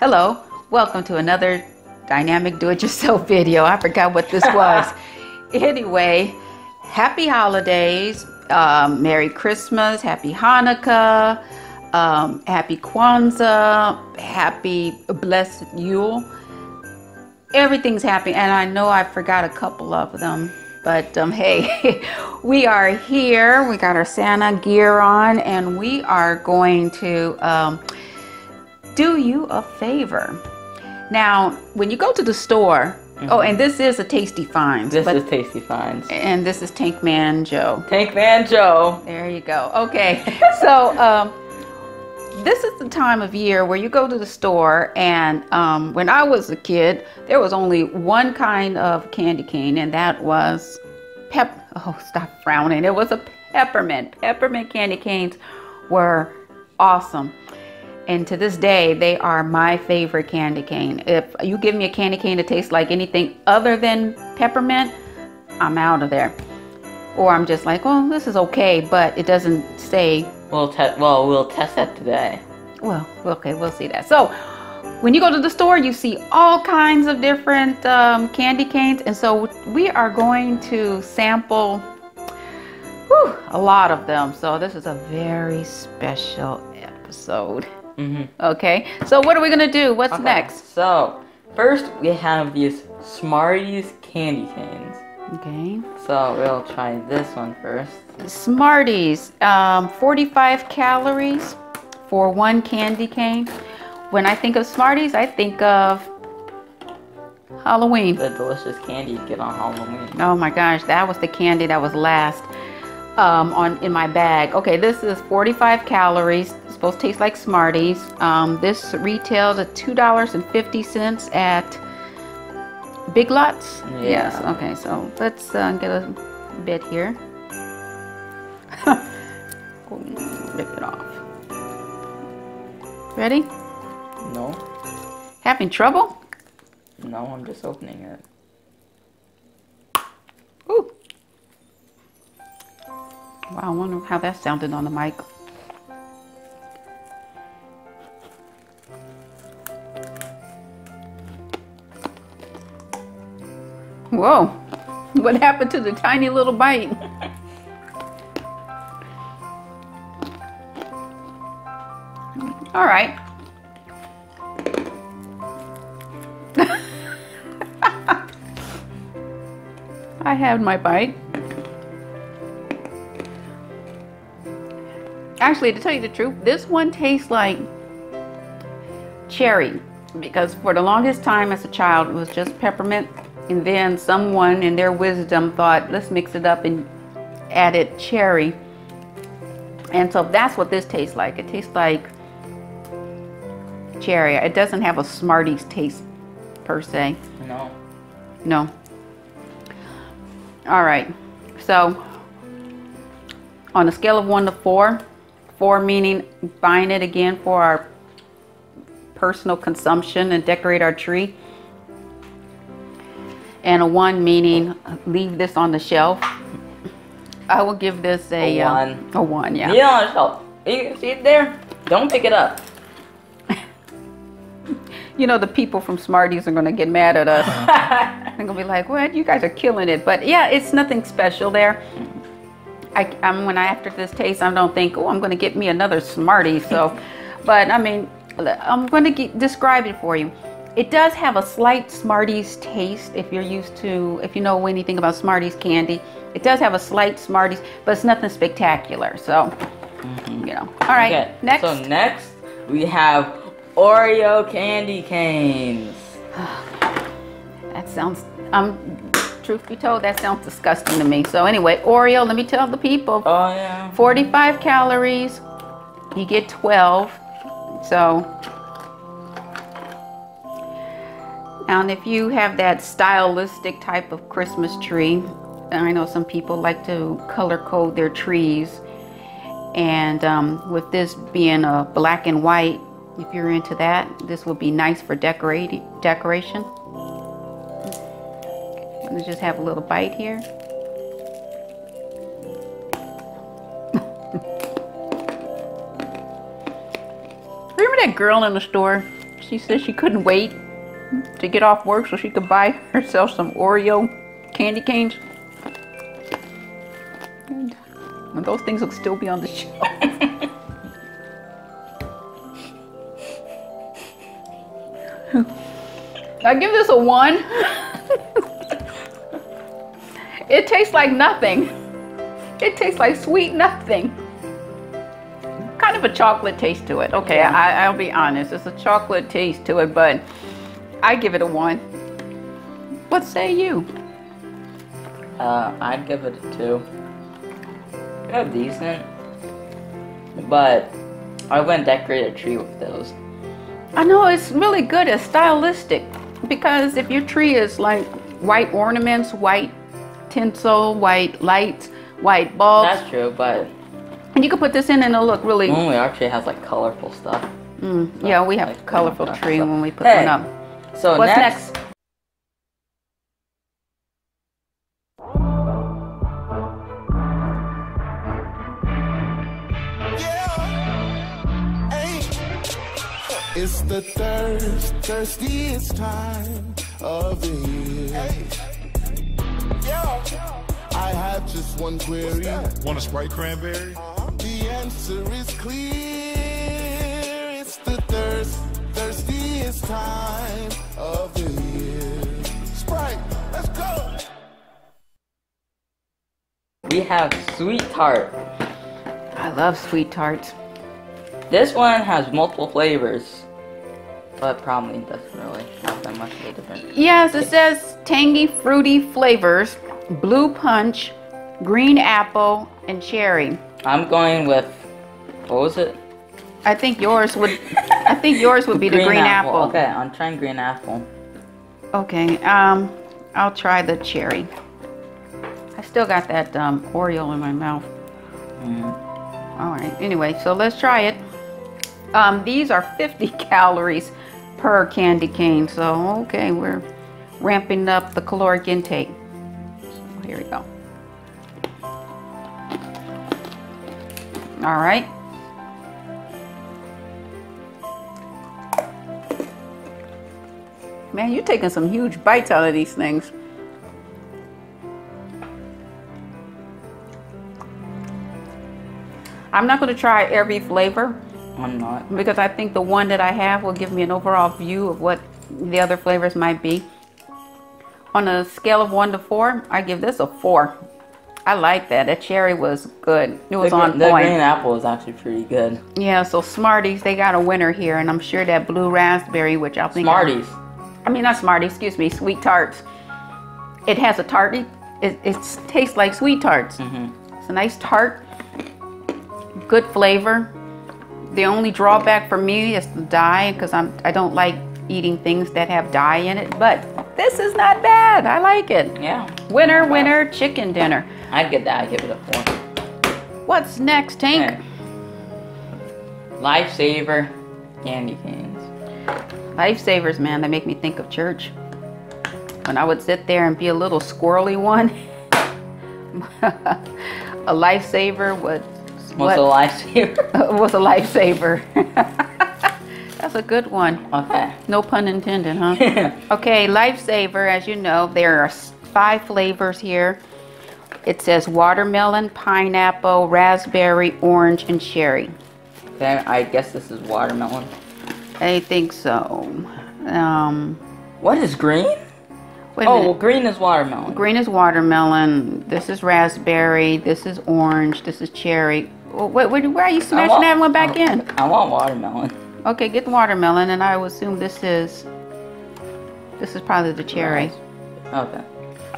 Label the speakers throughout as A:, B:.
A: Hello, welcome to another dynamic do-it-yourself video. I forgot what this was. Anyway, happy holidays, Merry Christmas, Happy Hanukkah, Happy Kwanzaa, Happy Blessed Yule. Everything's happy, and I know I forgot a couple of them, but hey, we are here. We got our Santa gear on, and we are going to do you a favor. Now, when you go to the store, oh, and this is a Tasty Finds.
B: This is Tasty Finds.
A: And this is Tankmanjoe.
B: Tankmanjoe.
A: There you go. Okay, so this is the time of year where you go to the store, and when I was a kid, there was only one kind of candy cane, and that was oh, stop frowning. It was a peppermint. Peppermint candy canes were awesome. And to this day, they are my favorite candy cane. If you give me a candy cane that tastes like anything other than peppermint, I'm out of there. Or I'm just like, oh, this is okay, but it doesn't say.
B: We'll test that today.
A: Well, okay, we'll see that. So when you go to the store, you see all kinds of different candy canes. And so we are going to sample a lot of them. So this is a very special episode. Okay, so what are we gonna do? What's next?
B: So first we have these Smarties candy canes.
A: Okay,
B: so we'll try this one first.
A: Smarties, 45 calories for one candy cane. When I think of Smarties, I think of Halloween.
B: The delicious candy you get on Halloween.
A: Oh my gosh, that was the candy that was last in my bag. Okay, this is 45 calories. It's supposed to taste like Smarties. This retails at $2.50 at Big Lots.
B: Yeah.
A: Yes. Okay, so let's get a bit here. Rip it off. Ready?
B: No.
A: Having trouble?
B: No, I'm just opening it.
A: Ooh. Wow, I wonder how that sounded on the mic. Whoa, what happened to the tiny little bite? All right. I had my bite. Actually, to tell you the truth, this one tastes like cherry, because for the longest time as a child, it was just peppermint. And then someone in their wisdom thought, let's mix it up and added cherry. And so that's what this tastes like. It tastes like cherry. It doesn't have a Smarties taste per se.
B: No.
A: No. All right. So on a scale of 1 to 4, 4 meaning buying it again for our personal consumption and decorate our tree, and a 1 meaning leave this on the shelf, I will give this a 1. A 1, yeah.
B: Leave it on the shelf. You see it there? Don't pick it up.
A: You know, the people from Smarties are going to get mad at us. They're going to be like, what? You guys are killing it. But yeah, it's nothing special there. After this taste, I don't think, oh, I'm going to get me another Smartie. So, but I mean, I'm going to describe it for you. It does have a slight Smarties taste if you know anything about Smarties candy. It does have a slight Smarties, but it's nothing spectacular. So, you know. All right,
B: okay,
A: next.
B: So next we have Oreo candy canes.
A: That sounds, truth be told, that sounds disgusting to me. So anyway, Oreo, let me tell the people.
B: Oh yeah.
A: 45 calories. You get 12. So, and if you have that stylistic type of Christmas tree, I know some people like to color code their trees. And with this being a black and white, if you're into that, this will be nice for decoration. I'm gonna just have a little bite here. that girl in the store? She said she couldn't wait to get off work so she could buy herself some Oreo candy canes. And those things will still be on the shelf. I give this a 1. It tastes like nothing. It tastes like sweet nothing. Kind of a chocolate taste to it. Okay, yeah. I'll be honest. It's a chocolate taste to it, but I give it a 1. What say you?
B: I'd give it a 2. They're decent, but I wouldn't decorate a tree with those.
A: I know, it's really good. It's stylistic, because if your tree is like white ornaments, white tinsel, white lights, white bulbs.
B: That's true, but
A: and you can put this in and it'll look really.
B: Normally our tree has like colorful stuff.
A: Yeah, we have a colorful tree when we put one up.
B: So
A: what's next?
C: It's the thirstiest time of the year. I have just one query.
D: Want a Sprite cranberry?
C: The answer is clear. It's the thirstiest time of the year. Sprite, let's go.
B: We have Sweet Tart.
A: I love Sweet Tarts.
B: This one has multiple flavors, but probably doesn't really have that much of a difference.
A: Yes, it says tangy, fruity flavors, blue punch, green apple, and cherry.
B: I'm going with, what was it?
A: I think yours would. I think yours would be the green apple.
B: Okay, I'm trying green apple.
A: Okay, I'll try the cherry. I still got that Oreo in my mouth. All right. Anyway, so let's try it. These are 50 calories per candy cane. So, okay, we're ramping up the caloric intake. So here we go. All right. Man, you're taking some huge bites out of these things. I'm not going to try every flavor.
B: I'm not.
A: Because I think the one that I have will give me an overall view of what the other flavors might be. On a scale of 1 to 4, I give this a 4. I like that. That cherry was good. It was on point.
B: The green apple is actually pretty good.
A: Yeah, so Smarties, they got a winner here. And I'm sure that blue raspberry, which I think...
B: Smarties.
A: I mean, not Smarties, excuse me, Sweet Tarts. It has a tart. It tastes like Sweet Tarts. It's a nice tart. Good flavor. The only drawback for me is the dye, because I don't like eating things that have dye in it, but this is not bad. I like it.
B: Yeah.
A: Winner, winner, chicken dinner.
B: I'd get that. I'd give it a 4.
A: What's next, Tank?
B: Okay. Lifesaver candy canes.
A: Lifesavers, man, they make me think of church. When I would sit there and be a little squirrely one, a lifesaver would...
B: What's a lifesaver?
A: Was a lifesaver. That's a good one.
B: Okay.
A: No pun intended, huh? Okay, Lifesaver, as you know, there are 5 flavors here. It says watermelon, pineapple, raspberry, orange, and cherry.
B: Okay, I guess this is watermelon.
A: I think so.
B: What is green?
A: Wait a
B: Oh,
A: minute.
B: well, green is watermelon.
A: Green is watermelon. This is raspberry. This is orange. This is cherry. Why are you smashing that one back in?
B: I want watermelon.
A: Okay, get the watermelon, and I would assume this is probably the cherry.
B: Okay.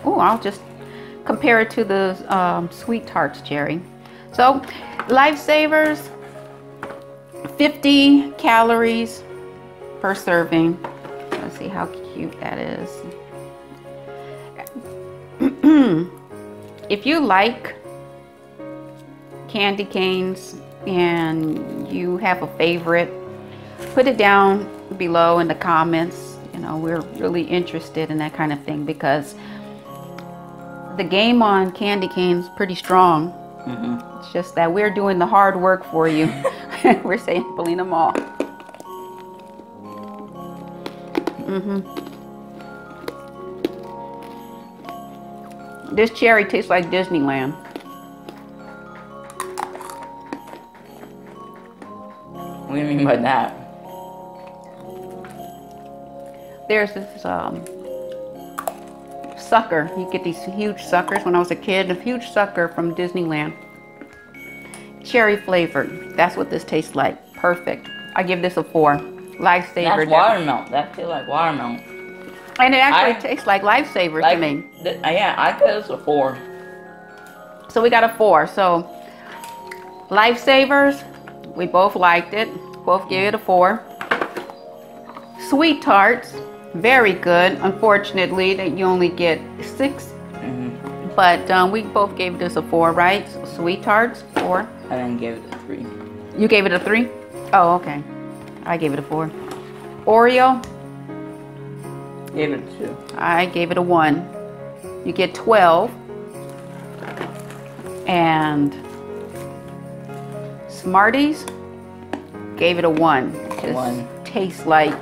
A: Oh, I'll just compare it to the Sweet Tarts cherry. So, Lifesavers, 50 calories per serving. Let's see how cute that is. If you like candy canes and you have a favorite, put it down below in the comments. You know, we're really interested in that kind of thing, because the game on candy canes is pretty strong. It's just that we're doing the hard work for you. We're sampling them all. This cherry tastes like Disneyland.
B: What do you mean by that?
A: There's this sucker. You get these huge suckers. When I was a kid, a huge sucker from Disneyland. Cherry flavored. That's what this tastes like. Perfect. I give this a 4. Lifesaver.
B: That's watermelon. That tastes like watermelon.
A: And it actually tastes like Lifesavers to me.
B: Yeah, I give this a 4.
A: So we got a 4. So Lifesavers, we both liked it. Both gave it a 4. Sweet Tarts, very good. Unfortunately, that you only get 6. But we both gave this a 4, right? So Sweet Tarts, 4.
B: I then gave it a 3.
A: You gave it a 3? Oh, okay. I gave it a 4. Oreo,
B: Gave it a 2.
A: I gave it a 1. You get 12. And Smarties, gave it a 1. Just
B: 1.
A: tastes like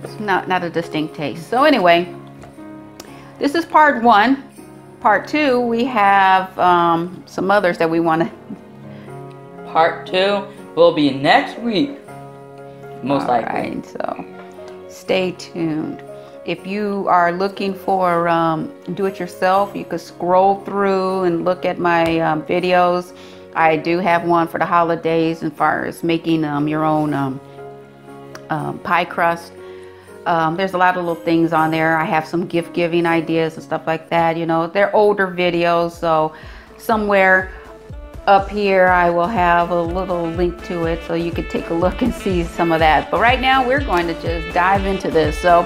A: it's not a distinct taste. So anyway, this is part 1. Part 2, we have some others that we want to.
B: Part 2 will be next week, most likely.
A: Right, so stay tuned. If you are looking for do-it-yourself, you could scroll through and look at my videos. I do have one for the holidays as far as making your own pie crust. There's a lot of little things on there. I have some gift giving ideas and stuff like that. You know, they're older videos, so somewhere up here I will have a little link to it so you could take a look and see some of that. But right now we're going to just dive into this. So,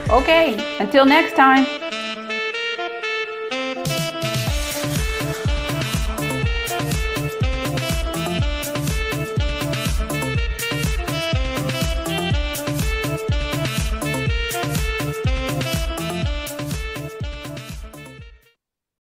A: okay, until next time.